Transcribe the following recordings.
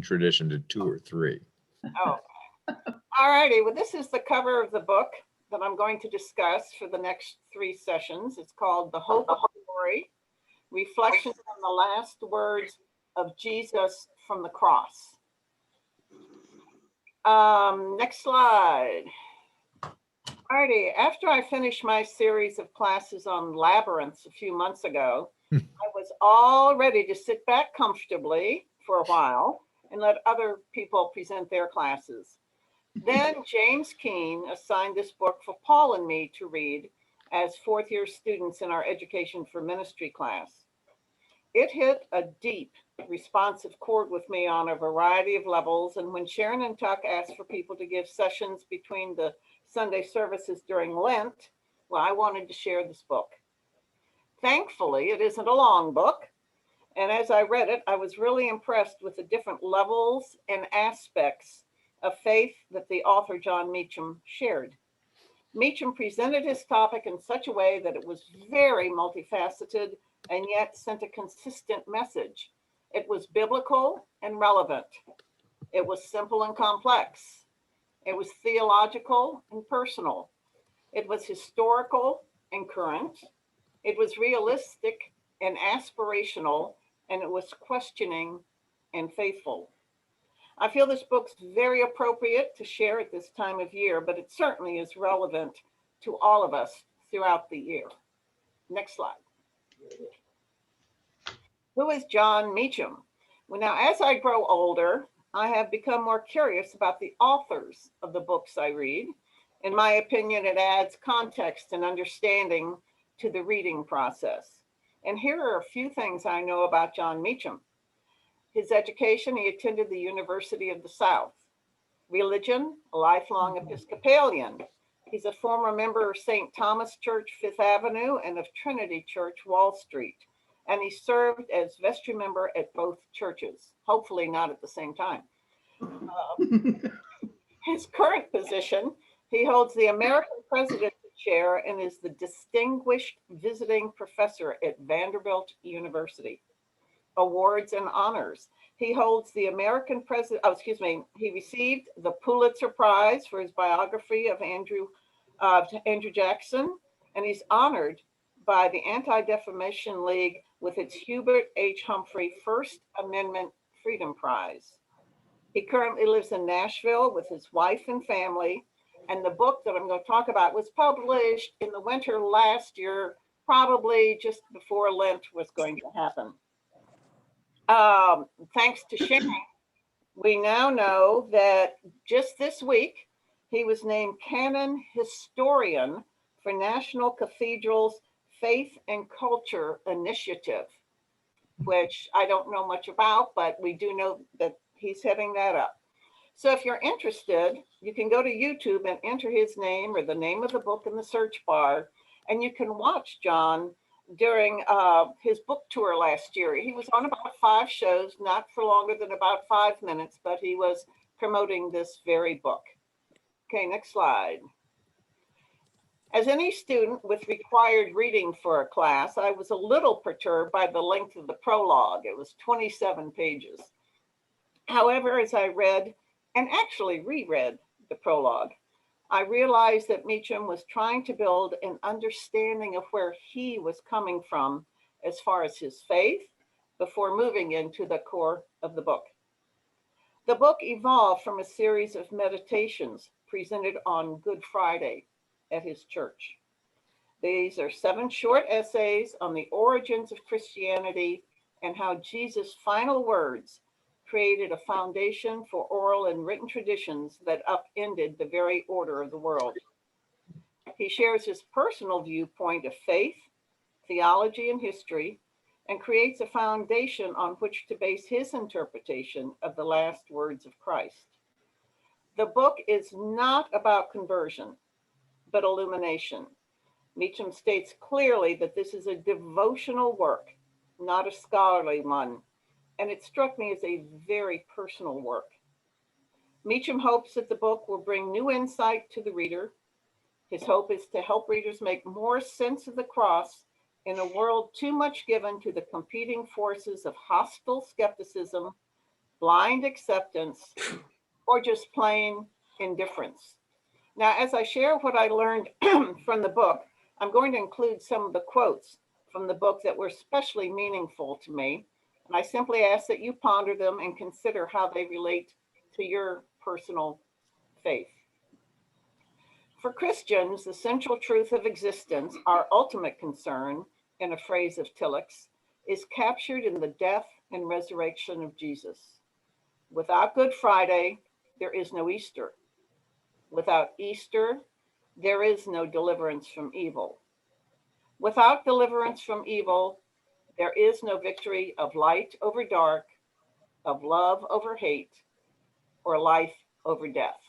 tradition to 2 or 3. Oh, all righty. Well, this is the cover of the book that I'm going to discuss for the next 3 sessions. It's called The Hope of Glory, Reflections on the Last Words of Jesus from the Cross. Next slide. Alrighty, after I finished my series of classes on labyrinths a few months ago, I was all ready to sit back comfortably for a while and let other people present their classes. Then James Keene assigned this book for Paul and me to read as 4th-year students in our Education for Ministry class. It hit a deep, responsive chord with me on a variety of levels, and when Sharon and Tuck asked for people to give sessions between the Sunday services during Lent, well, I wanted to share this book. Thankfully, it isn't a long book, and as I read it, I was really impressed with the different levels and aspects of faith that the author, John Meacham, shared. Meacham presented his topic in such a way that it was very multifaceted and yet sent a consistent message. It was biblical and relevant. It was simple and complex. It was theological and personal. It was historical and current. It was realistic and aspirational, and it was questioning and faithful. I feel this book's very appropriate to share at this time of year, but it certainly is relevant to all of us throughout the year. Next slide. Who is John Meacham? Well, now, as I grow older, I have become more curious about the authors of the books I read. In my opinion, it adds context and understanding to the reading process. And here are a few things I know about John Meacham. His education, he attended the University of the South. Religion, a lifelong Episcopalian. He's a former member of St. Thomas Church, Fifth Avenue, and of Trinity Church, Wall Street. And he served as vestry member at both churches, hopefully not at the same time. His current position, he holds the American Presidency Chair and is the Distinguished Visiting Professor at Vanderbilt University. Awards and honors. He holds the American President, he received the Pulitzer Prize for his biography of Andrew Jackson, and he's honored by the Anti-Defamation League with its Hubert H. Humphrey First Amendment Freedom Prize. He currently lives in Nashville with his wife and family, and the book that I'm going to talk about was published in the winter last year, probably just before Lent was going to happen. Thanks to Sharon, we now know that just this week, he was named Canon Historian for National Cathedral's Faith and Culture Initiative, which I don't know much about, but we do know that he's heading that up. So if you're interested, you can go to YouTube and enter his name or the name of the book in the search bar, and you can watch John during his book tour last year. He was on about 5 shows, not for longer than about 5 minutes, but he was promoting this very book. Okay, next slide. As any student with required reading for a class, I was a little perturbed by the length of the prologue. It was 27 pages. However, as I read and actually reread the prologue, I realized that Meacham was trying to build an understanding of where he was coming from as far as his faith before moving into the core of the book. The book evolved from a series of meditations presented on Good Friday at his church. These are 7 short essays on the origins of Christianity and how Jesus' final words created a foundation for oral and written traditions that upended the very order of the world. He shares his personal viewpoint of faith, theology, and history, and creates a foundation on which to base his interpretation of the last words of Christ. The book is not about conversion, but illumination. Meacham states clearly that this is a devotional work, not a scholarly one, and it struck me as a very personal work. Meacham hopes that the book will bring new insight to the reader. His hope is to help readers make more sense of the cross in a world too much given to the competing forces of hostile skepticism, blind acceptance, or just plain indifference. Now, as I share what I learned from the book, I'm going to include some of the quotes from the book that were especially meaningful to me. And I simply ask that you ponder them and consider how they relate to your personal faith. For Christians, the central truth of existence, our ultimate concern, in a phrase of Tillich's, is captured in the death and resurrection of Jesus. Without Good Friday, there is no Easter. Without Easter, there is no deliverance from evil. Without deliverance from evil, there is no victory of light over dark, of love over hate, or life over death.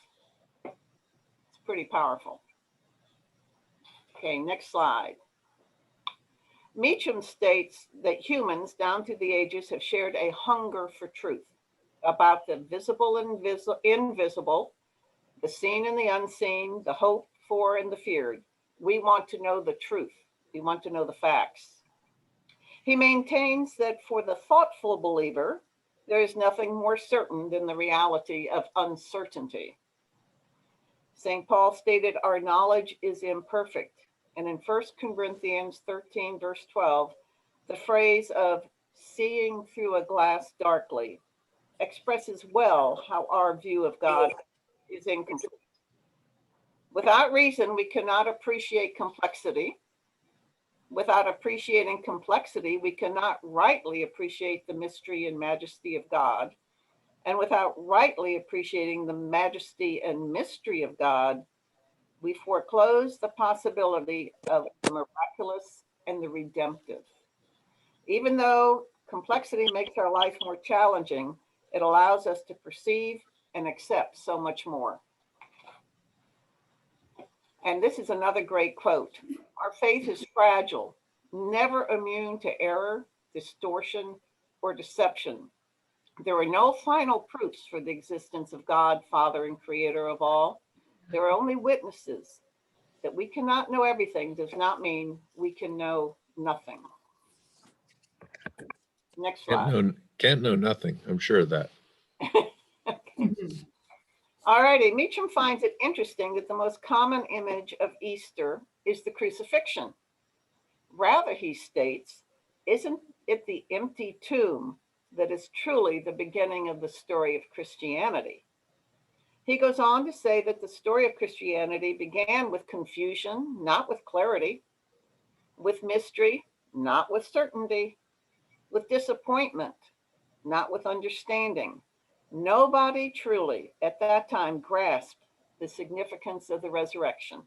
It's pretty powerful. Okay, next slide. Meacham states that humans down through the ages have shared a hunger for truth about the visible and invisible, the seen and the unseen, the hoped for and the feared. We want to know the truth. We want to know the facts. He maintains that for the thoughtful believer, there is nothing more certain than the reality of uncertainty. St. Paul stated, our knowledge is imperfect. And in 1 Corinthians 13, verse 12, the phrase of seeing through a glass darkly expresses well how our view of God is incomplete. Without reason, we cannot appreciate complexity. Without appreciating complexity, we cannot rightly appreciate the mystery and majesty of God. And without rightly appreciating the majesty and mystery of God, we foreclose the possibility of the miraculous and the redemptive. Even though complexity makes our life more challenging, it allows us to perceive and accept so much more. And this is another great quote. Our faith is fragile, never immune to error, distortion, or deception. There are no final proofs for the existence of God, Father, and Creator of all. There are only witnesses. That we cannot know everything does not mean we can know nothing. Next slide. Can't know nothing. I'm sure of that. Okay. All righty. Meacham finds it interesting that the most common image of Easter is the crucifixion. Rather, he states, isn't it the empty tomb that is truly the beginning of the story of Christianity? He goes on to say that the story of Christianity began with confusion, not with clarity, with mystery, not with certainty, with disappointment, not with understanding. Nobody truly at that time grasped the significance of the resurrection.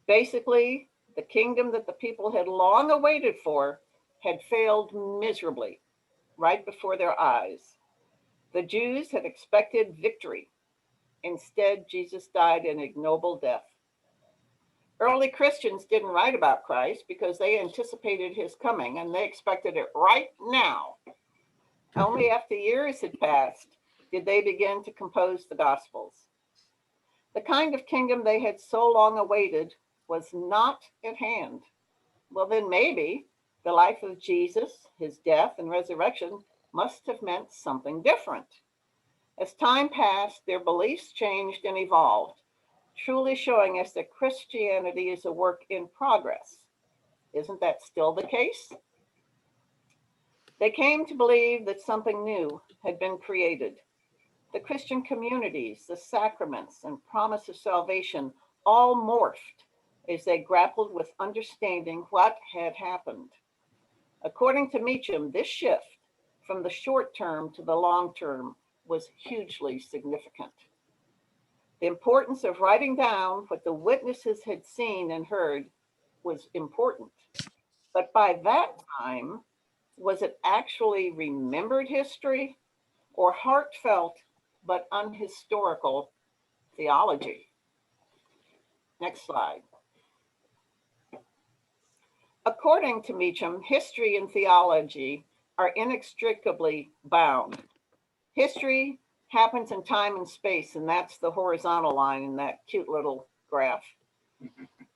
Basically, the kingdom that the people had long awaited for had failed miserably right before their eyes. The Jews had expected victory. Instead, Jesus died an ignoble death. Early Christians didn't write about Christ because they anticipated his coming and they expected it right now. Only after years had passed did they begin to compose the Gospels. The kind of kingdom they had so long awaited was not at hand. Well, then maybe the life of Jesus, his death and resurrection must have meant something different. As time passed, their beliefs changed and evolved, truly showing us that Christianity is a work in progress. Isn't that still the case? They came to believe that something new had been created. The Christian communities, the sacraments, and promise of salvation all morphed as they grappled with understanding what had happened. According to Meacham, this shift from the short term to the long term was hugely significant. The importance of writing down what the witnesses had seen and heard was important. But by that time, was it actually remembered history or heartfelt but unhistorical theology? Next slide. According to Meacham, history and theology are inextricably bound. History happens in time and space, and that's the horizontal line in that cute little graph.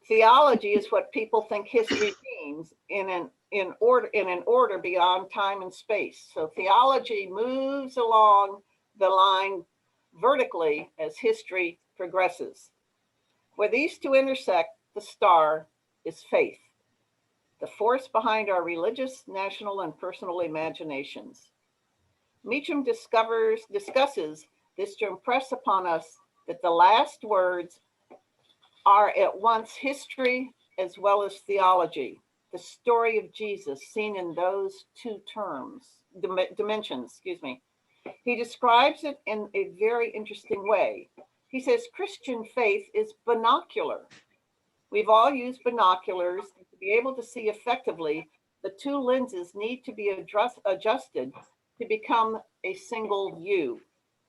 Theology is what people think history means in an in an order beyond time and space. So theology moves along the line vertically as history progresses. Where these two intersect, the star is faith, the force behind our religious, national, and personal imaginations. Meacham discusses this to impress upon us that the last words are at once history as well as theology, the story of Jesus seen in those two dimensions, excuse me. He describes it in a very interesting way. He says Christian faith is binocular. We've all used binoculars. To be able to see effectively, the two lenses need to be adjusted to become a single view.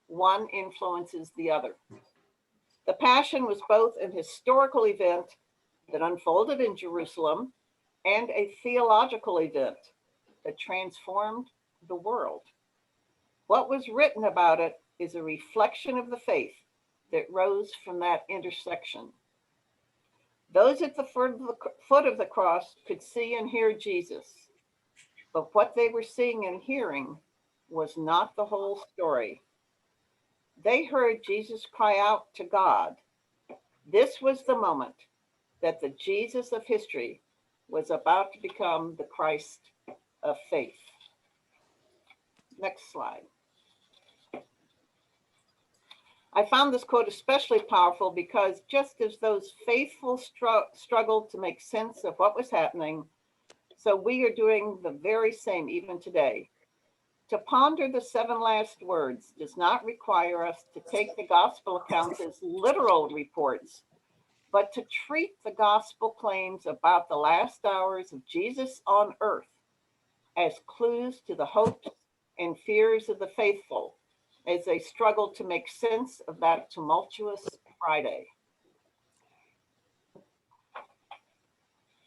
One influences the other. The Passion was both an historical event that unfolded in Jerusalem and a theological event that transformed the world. What was written about it is a reflection of the faith that rose from that intersection. Those at the foot of the cross could see and hear Jesus, but what they were seeing and hearing was not the whole story. They heard Jesus cry out to God. This was the moment that the Jesus of history was about to become the Christ of faith. Next slide. I found this quote especially powerful because just as those faithful struggled to make sense of what was happening, so we are doing the very same even today. To ponder the 7 last words does not require us to take the gospel accounts as literal reports, but to treat the gospel claims about the last hours of Jesus on earth as clues to the hopes and fears of the faithful as they struggle to make sense of that tumultuous Friday.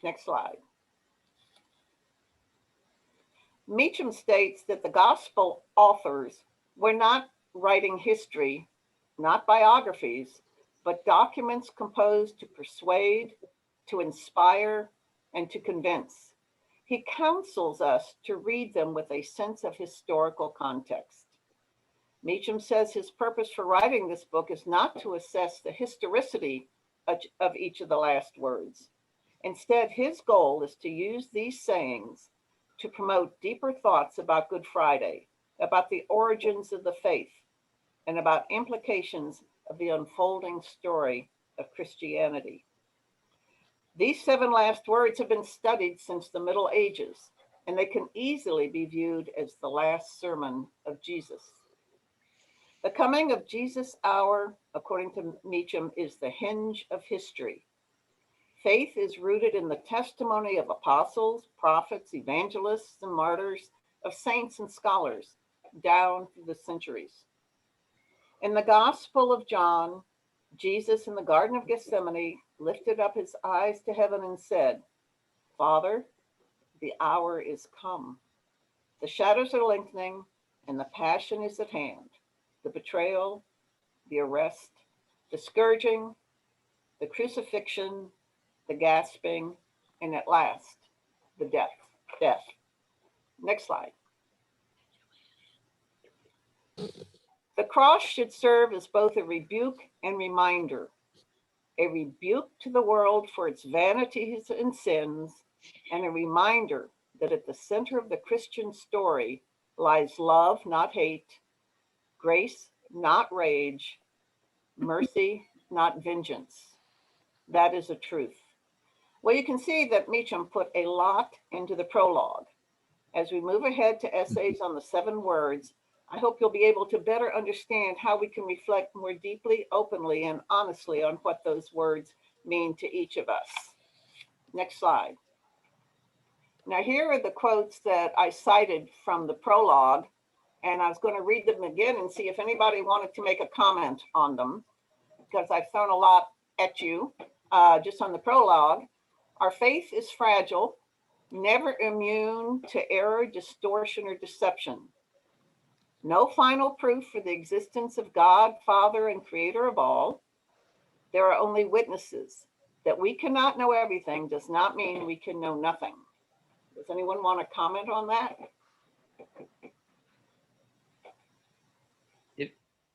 Next slide. Meacham states that the gospel authors were not writing history, not biographies, but documents composed to persuade, to inspire, and to convince. He counsels us to read them with a sense of historical context. Meacham says his purpose for writing this book is not to assess the historicity of each of the last words. Instead, his goal is to use these sayings to promote deeper thoughts about Good Friday, about the origins of the faith, and about implications of the unfolding story of Christianity. These 7 last words have been studied since the Middle Ages, and they can easily be viewed as the last sermon of Jesus. The coming of Jesus' hour, according to Meacham, is the hinge of history. Faith is rooted in the testimony of apostles, prophets, evangelists, and martyrs, of saints and scholars, down through the centuries. In the Gospel of John, Jesus in the Garden of Gethsemane lifted up his eyes to heaven and said, "Father, the hour is come. The shadows are lengthening and the passion is at hand. The betrayal, the arrest, the scourging, the crucifixion, the gasping, and at last, the death." Next slide. The cross should serve as both a rebuke and reminder. A rebuke to the world for its vanities and sins, and a reminder that at the center of the Christian story lies love, not hate, grace, not rage, mercy, not vengeance. That is a truth. Well, you can see that Meacham put a lot into the prologue. As we move ahead to essays on the 7 words, I hope you'll be able to better understand how we can reflect more deeply, openly, and honestly on what those words mean to each of us. Next slide. Now, here are the quotes that I cited from the prologue, and I was going to read them again and see if anybody wanted to make a comment on them, because I've thrown a lot at you just on the prologue. Our faith is fragile, never immune to error, distortion, or deception. No final proof for the existence of God, Father, and Creator of all. There are only witnesses. That we cannot know everything does not mean we can know nothing. Does anyone want to comment on that?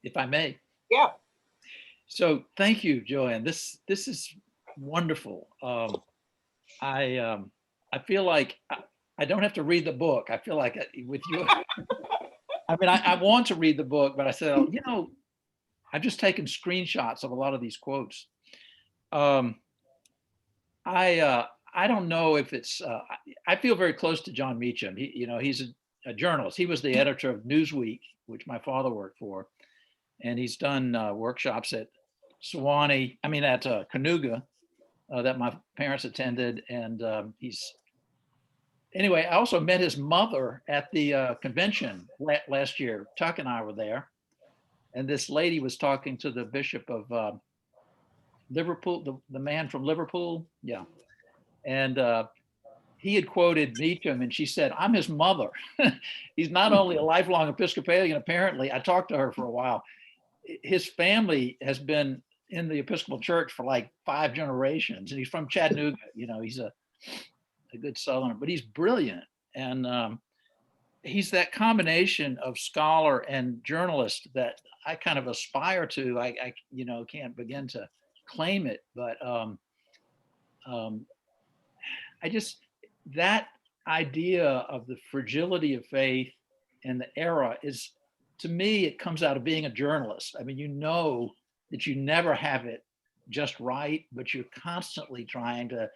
If I may. Yeah. So thank you, Joanne. This is wonderful. I feel like I don't have to read the book. I feel like with you, I mean, I want to read the book, but I said, oh, you know, I've just taken screenshots of a lot of these quotes. I don't know if it's. I feel very close to John Meacham. He's a journalist. He was the editor of Newsweek, which my father worked for, and he's done workshops at Sewanee. I mean, at Canuga that my parents attended, and anyway. I also met his mother at the convention last year. Chuck and I were there, and this lady was talking to the bishop of Liverpool, the man from Liverpool, yeah, and he had quoted Meacham, and she said, "I'm his mother." He's not only a lifelong Episcopalian, apparently. I talked to her for a while. His family has been in the Episcopal Church for like 5 generations, and he's from Chattanooga. He's a good Southerner, but he's brilliant, and he's that combination of scholar and journalist that I kind of aspire to. I can't begin to claim it, but I just, that idea of the fragility of faith and the era is, to me, it comes out of being a journalist. I mean, that you never have it just right, but you're constantly trying to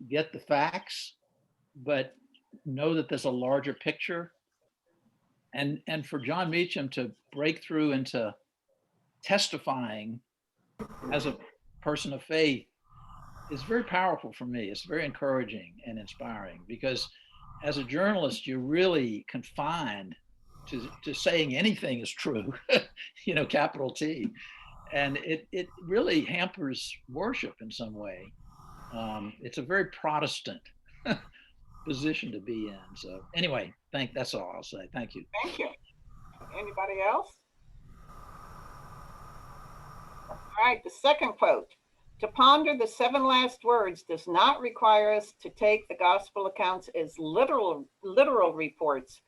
get the facts, but know that there's a larger picture. And for John Meacham to break through into testifying as a person of faith is very powerful for me. It's very encouraging and inspiring, because as a journalist, you're really confined to saying anything is true, capital T. And it really hampers worship in some way. It's a very Protestant position to be in. So anyway, that's all I'll say. Thank you. Thank you. Anybody else? All right, the second quote. To ponder the 7 last words does not require us to take the gospel accounts as literal reports,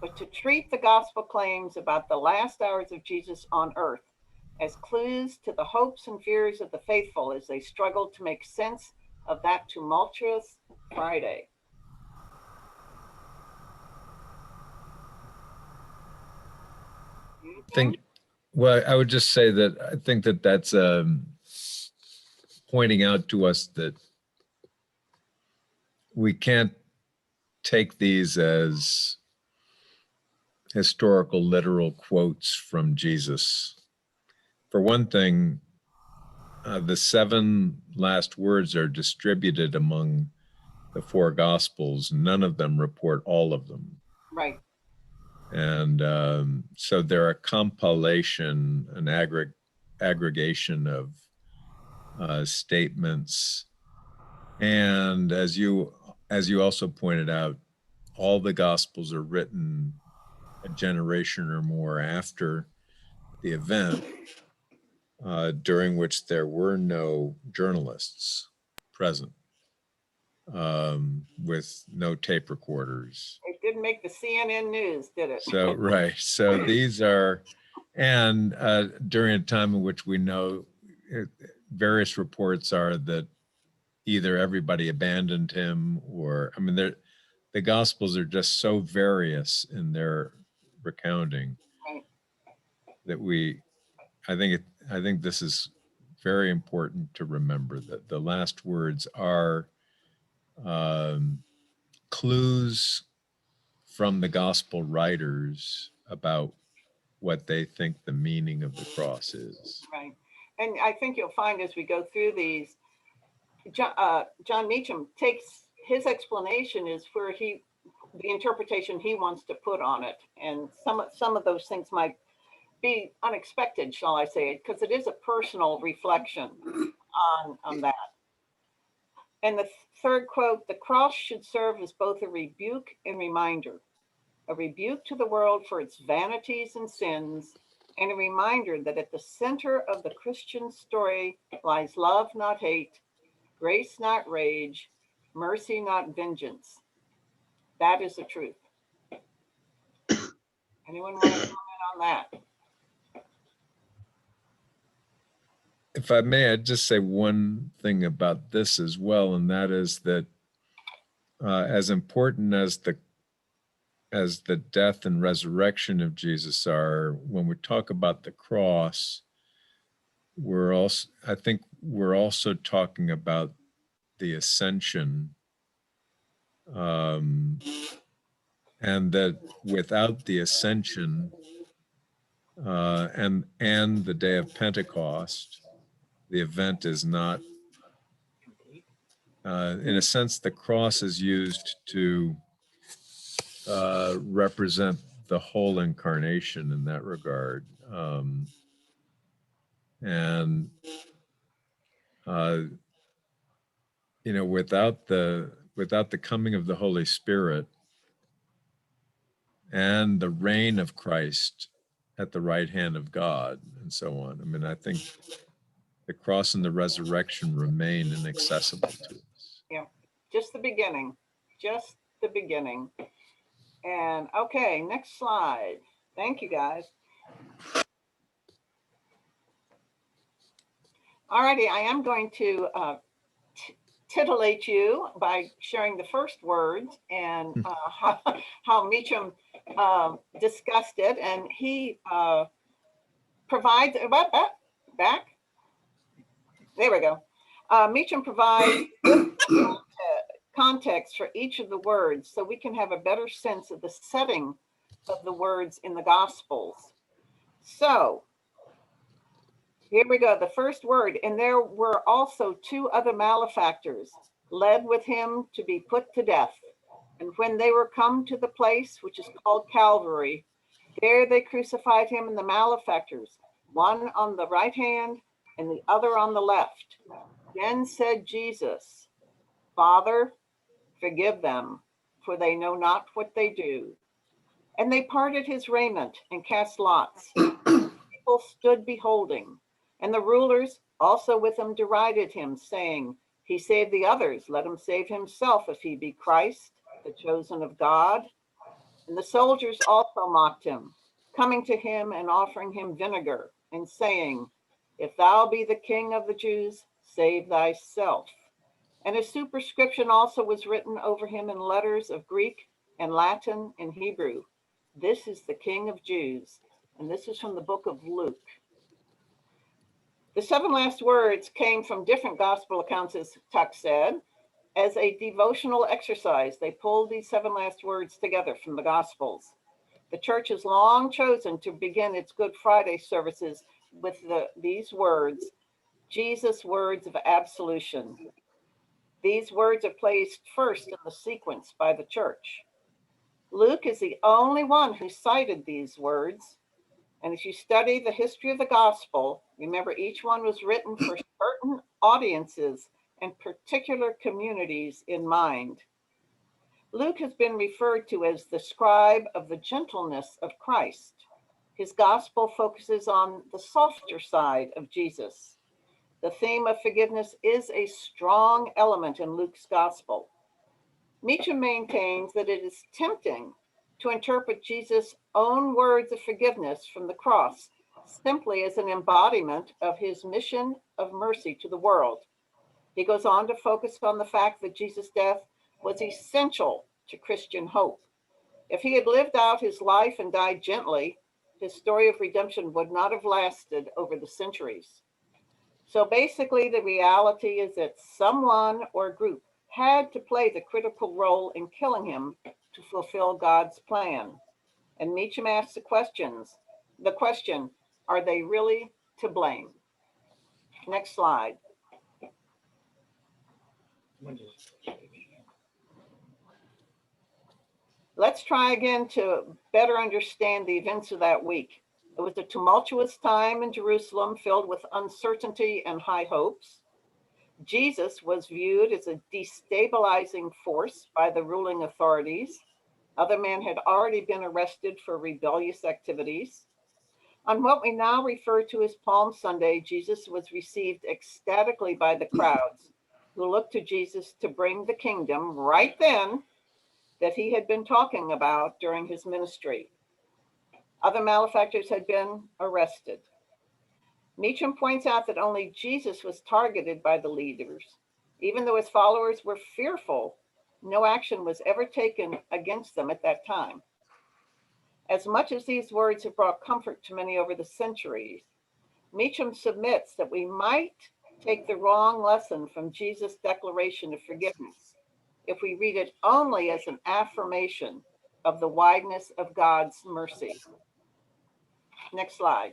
but to treat the gospel claims about the last hours of Jesus on earth as clues to the hopes and fears of the faithful as they struggle to make sense of that tumultuous Friday. Well, I would just say that I think that that's pointing out to us that we can't take these as historical, literal quotes from Jesus. For one thing, the 7 last words are distributed among the 4 Gospels. None of them report all of them. Right. And so they're a compilation, an aggregation of statements. And as you also pointed out, all the Gospels are written a generation or more after the event, during which there were no journalists present, with no tape recorders. It didn't make the CNN news, did it? So, right. So these are, and during a time in which we know various reports are that either everybody abandoned him or, I mean, the Gospels are just so various in their recounting that I think this is very important to remember, that the last words are clues from the gospel writers about what they think the meaning of the cross is. Right. And I think you'll find as we go through these, John Meacham takes his explanation is where the interpretation he wants to put on it. And some of those things might be unexpected, shall I say, because it is a personal reflection on that. And the third quote, the cross should serve as both a rebuke and reminder, a rebuke to the world for its vanities and sins, and a reminder that at the center of the Christian story lies love, not hate, grace, not rage, mercy, not vengeance, That is the truth. Anyone want to comment on that? If I may, I'd just say one thing about this as well, and that is that as important as the death and resurrection of Jesus are, when we talk about the cross, I think we're also talking about the ascension, and that without the ascension and the day of Pentecost, the event is not. In a sense, the cross is used to represent the whole incarnation in that regard. And without the coming of the Holy Spirit and the reign of Christ at the right hand of God and so on, I mean, I think the cross and the resurrection remain inaccessible to us. Yeah, just the beginning, just the beginning. And okay, next slide. Thank you, guys. Alrighty, I am going to titillate you by sharing the first words and how Meacham discussed it, and he provides back. There we go. Meacham provides context for each of the words so we can have a better sense of the setting of the words in the Gospels. So here we go. The first word, and there were also two other malefactors led with him to be put to death. And when they were come to the place which is called Calvary, there they crucified him and the malefactors, one on the right hand and the other on the left. Then said Jesus, Father, forgive them, for they know not what they do. And they parted his raiment and cast lots. People stood beholding. And the rulers also with him derided him, saying, He saved the others, let him save himself if he be Christ, the chosen of God. And the soldiers also mocked him, coming to him and offering him vinegar, and saying, If thou be the King of the Jews, save thyself. And a superscription also was written over him in letters of Greek and Latin and Hebrew. This is the King of Jews. And this is from the book of Luke. The seven last words came from different gospel accounts, as Tuck said, as a devotional exercise. They pulled these seven last words together from the Gospels. The church has long chosen to begin its Good Friday services with these words, Jesus' words of absolution. These words are placed first in the sequence by the church. Luke is the only one who cited these words. And if you study the history of the gospel, remember each one was written for certain audiences and particular communities in mind. Luke has been referred to as the scribe of the gentleness of Christ. His gospel focuses on the softer side of Jesus. The theme of forgiveness is a strong element in Luke's gospel. Meacham maintains that it is tempting to interpret Jesus' own words of forgiveness from the cross simply as an embodiment of his mission of mercy to the world. He goes on to focus on the fact that Jesus' death was essential to Christian hope. If he had lived out his life and died gently, his story of redemption would not have lasted over the centuries. So basically, the reality is that someone or group had to play the critical role in killing him to fulfill God's plan. And Meacham asks the question, are they really to blame? Next slide. Let's try again to better understand the events of that week. It was a tumultuous time in Jerusalem filled with uncertainty and high hopes. Jesus was viewed as a destabilizing force by the ruling authorities. Other men had already been arrested for rebellious activities. On what we now refer to as Palm Sunday, Jesus was received ecstatically by the crowds who looked to Jesus to bring the kingdom right then. that he had been talking about during his ministry. Other malefactors had been arrested. Meacham points out that only Jesus was targeted by the leaders. Even though his followers were fearful, no action was ever taken against them at that time. As much as these words have brought comfort to many over the centuries, Meacham submits that we might take the wrong lesson from Jesus' declaration of forgiveness if we read it only as an affirmation of the wideness of God's mercy. Next slide.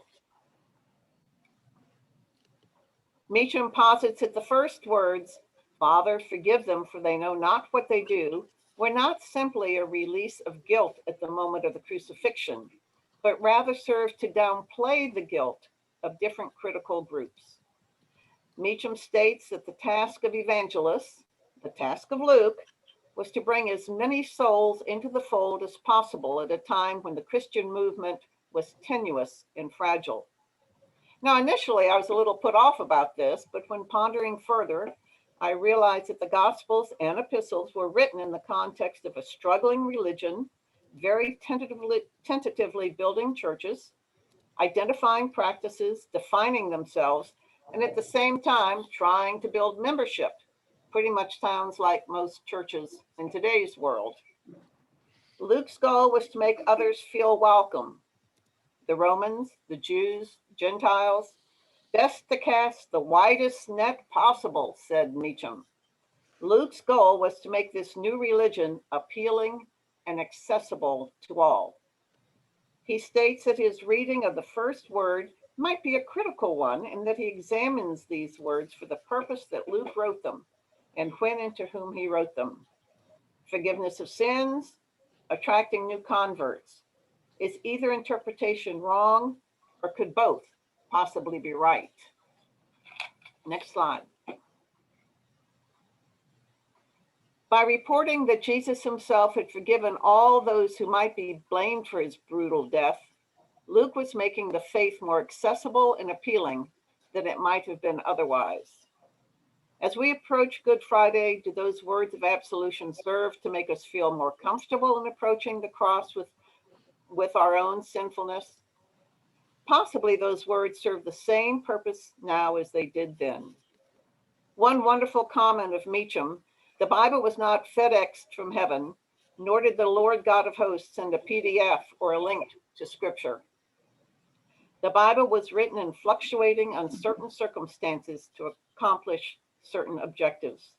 Meacham posits that the first words, "Father, forgive them, for they know not what they do," were not simply a release of guilt at the moment of the crucifixion, but rather served to downplay the guilt of different critical groups. Meacham states that the task of evangelists, the task of Luke, was to bring as many souls into the fold as possible at a time when the Christian movement was tenuous and fragile. Now, initially, I was a little put off about this, but when pondering further, I realized that the Gospels and epistles were written in the context of a struggling religion, very tentatively building churches, identifying practices, defining themselves, and at the same time trying to build membership. Pretty much sounds like most churches in today's world. Luke's goal was to make others feel welcome. The Romans, the Jews, Gentiles, best to cast the widest net possible, said Meacham. Luke's goal was to make this new religion appealing and accessible to all. He states that his reading of the first word might be a critical one, and that he examines these words for the purpose that Luke wrote them and when and to whom he wrote them. Forgiveness of sins, attracting new converts. Is either interpretation wrong, or could both possibly be right? Next slide. By reporting that Jesus himself had forgiven all those who might be blamed for his brutal death, Luke was making the faith more accessible and appealing than it might have been otherwise. As we approach Good Friday, do those words of absolution serve to make us feel more comfortable in approaching the cross with our own sinfulness? Possibly those words serve the same purpose now as they did then. One wonderful comment of Meacham: the Bible was not FedExed from heaven, nor did the Lord God of hosts send a PDF or a link to scripture. The Bible was written in fluctuating, uncertain circumstances to accomplish certain objectives.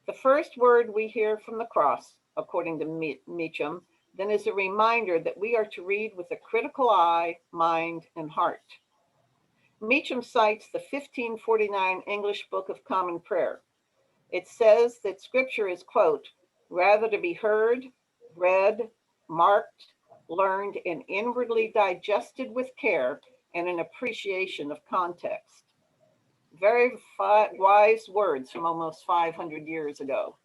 The first word we hear from the cross, according to Meacham, then is a reminder that we are to read with a critical eye, mind, and heart. Meacham cites the 1549 English Book of Common Prayer. It says that scripture is, quote, rather to be heard, read, marked, learned, and inwardly digested with care and an appreciation of context. Very wise words from almost 500 years ago.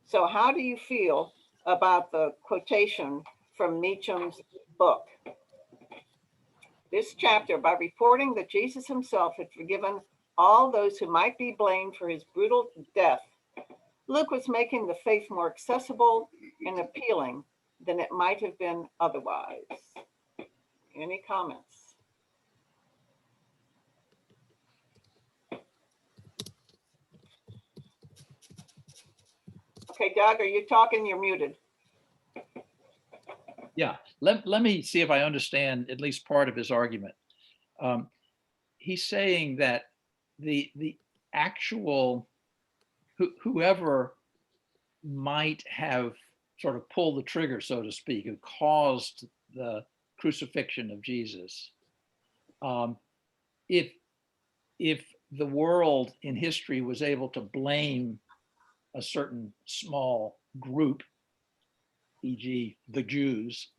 So how do you feel about the quotation from Meacham's book? This chapter, by reporting that Jesus himself had forgiven all those who might be blamed for his brutal death, Luke was making the faith more accessible and appealing than it might have been otherwise. Any comments? Okay, Doug, are you talking? You're muted. Yeah, let me see if I understand at least part of his argument. He's saying that the actual whoever might have sort of pulled the trigger, so to speak, who caused the crucifixion of Jesus, if the world in history was able to blame a certain small group, e.g. the Jews,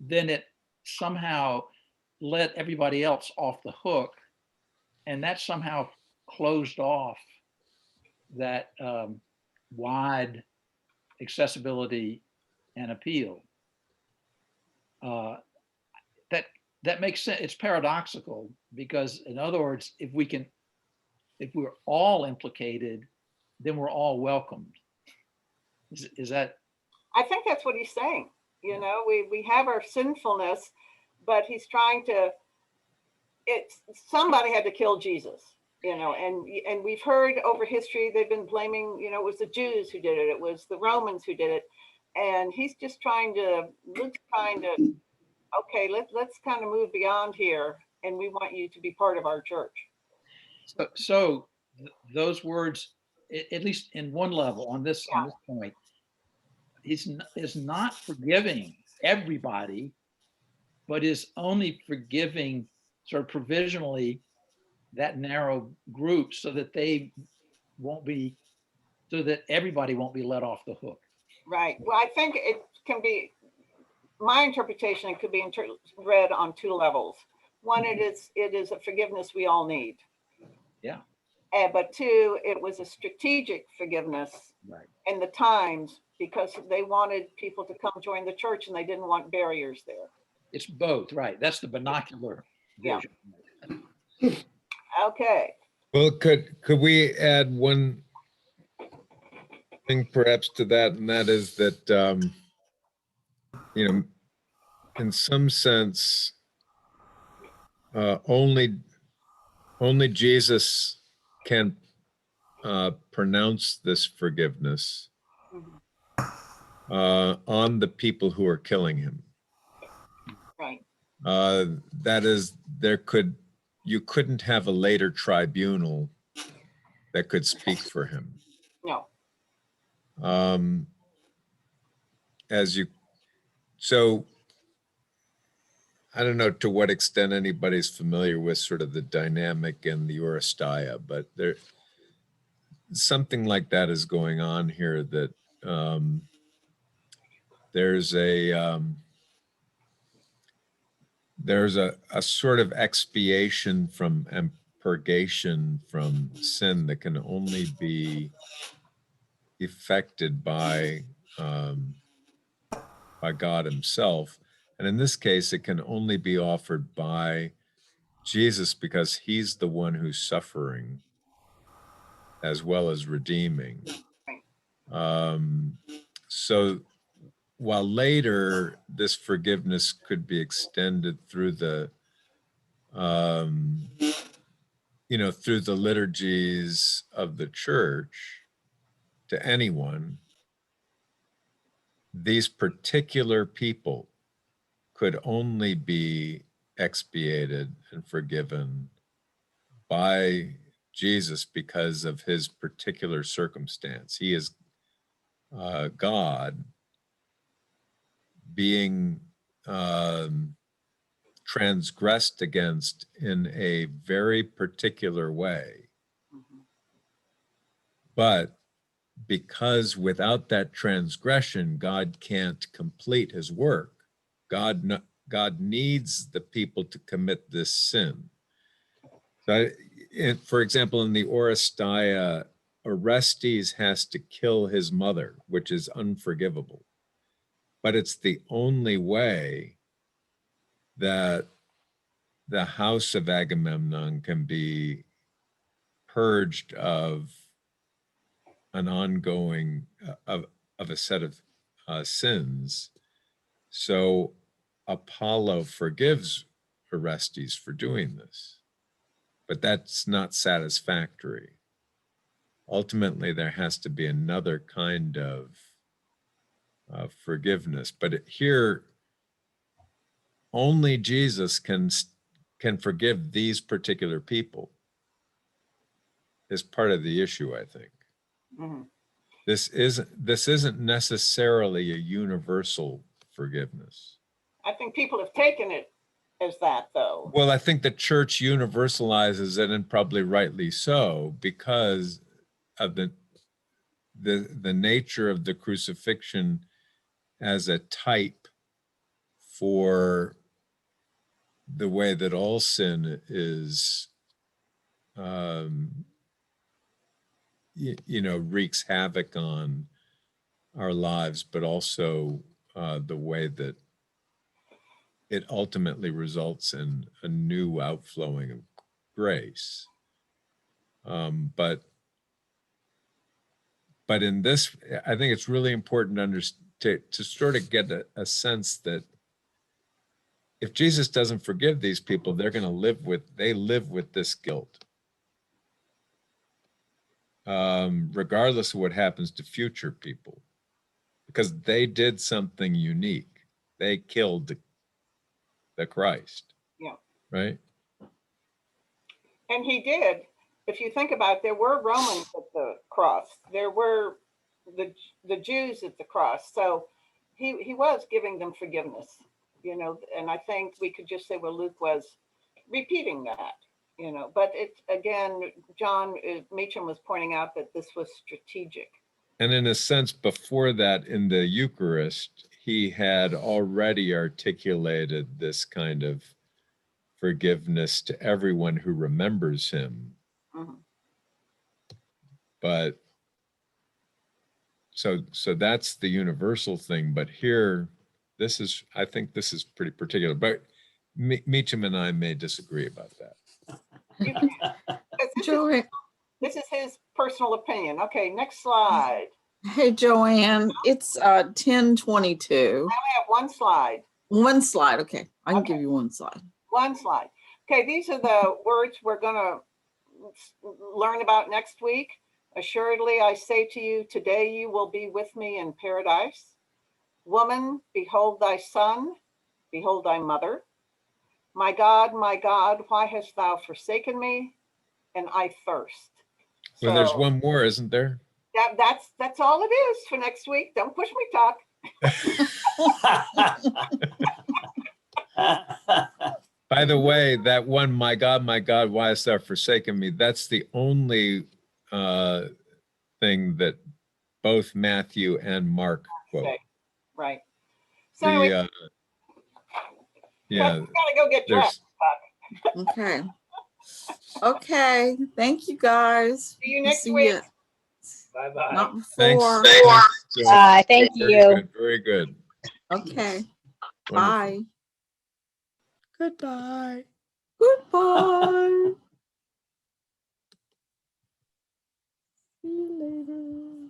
then it somehow let everybody else off the hook, and that somehow closed off that wide accessibility and appeal. That makes sense. It's paradoxical because, in other words, if we're all implicated, then we're all welcomed. Is that? I think that's what he's saying. You know, we have our sinfulness, but he's trying to, it's somebody had to kill Jesus, you know, and we've heard over history they've been blaming, you know, it was the Jews who did it, it was the Romans who did it, and he's just Luke's trying to, okay, let's kind of move beyond here, and we want you to be part of our church. So those words, at least in one level, on this point, is not forgiving everybody, but is only forgiving sort of provisionally that narrow group, so that everybody won't be let off the hook. Right. Well, I think it can be, my interpretation, it could be read on two levels. One, it is a forgiveness we all need. Yeah. But two, it was a strategic forgiveness in the times, because they wanted people to come join the church and they didn't want barriers there. It's both, right? That's the binocular vision. Yeah. Okay. Well, could we add one thing perhaps to that, and that is that you know, in some sense, only Jesus can pronounce this forgiveness on the people who are killing him. Right. That is, you couldn't have a later tribunal that could speak for him. No. So I don't know to what extent anybody's familiar with sort of the dynamic in the Oresteia, but something like that is going on here, that there's a sort of expiation from and purgation from sin that can only be effected by God himself. And in this case, it can only be offered by Jesus, because he's the one who's suffering as well as redeeming. So while later this forgiveness could be extended through the through the liturgies of the church to anyone, these particular people could only be expiated and forgiven by Jesus because of his particular circumstance. He is God being transgressed against in a very particular way. But because without that transgression, God can't complete his work. God needs the people to commit this sin. So, for example, in the Oresteia, Orestes has to kill his mother, which is unforgivable. But it's the only way that the house of Agamemnon can be purged of an ongoing, of a set of sins. So Apollo forgives Orestes for doing this, but that's not satisfactory. Ultimately, there has to be another kind of forgiveness. But here, only Jesus can forgive these particular people. Is part of the issue, I think. Mm-hmm. This isn't necessarily a universal forgiveness. I think people have taken it as that, though. Well, I think the church universalizes it, and probably rightly so, because of the nature of the crucifixion as a type for the way that all sin is, wreaks havoc on our lives, but also the way that it ultimately results in a new outflowing of grace. But but in this, I think it's really important to sort of get a sense that if Jesus doesn't forgive these people, they're going to live with this guilt. Regardless of what happens to future people, because they did something unique. They killed the Christ. Yeah. Right? And he did. If you think about it, there were Romans at the cross. There were the Jews at the cross. So he was giving them forgiveness, you know, and I think we could just say, well, Luke was repeating that, you know, but it, again, Meacham was pointing out that this was strategic. And in a sense, before that, in the Eucharist, he had already articulated this kind of forgiveness to everyone who remembers him. Mm-hmm. But so that's the universal thing. But here, I think this is pretty particular. But Meacham and I may disagree about that. Joanne, This is his personal opinion. Okay, next slide. hey Joanne, it's 10:22. I have one slide. One slide, okay. I can Okay. give you one slide. One slide. Okay, these are the words we're going to learn about next week. Assuredly, I say to you, today you will be with me in paradise. Woman, behold thy son, behold thy mother. My God, why hast thou forsaken me? And I thirst. Well, there's one more, isn't there? That's all it is for next week. Don't push me, talk. By the way, that one, my God, why hast thou forsaken me? That's the only thing that both Matthew and Mark quote. Okay. Right. So anyway, yeah, gotta go get dressed. Okay. Okay. Thank you guys. See you next week. Bye-bye. Not Thanks. before. Thank Very you. good, very good. Okay. Wonderful. Bye. Goodbye. Goodbye. See you later.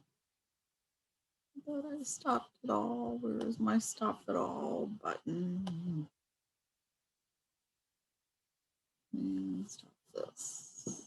I thought I stopped it all. Where's my stop it all button? And stop this.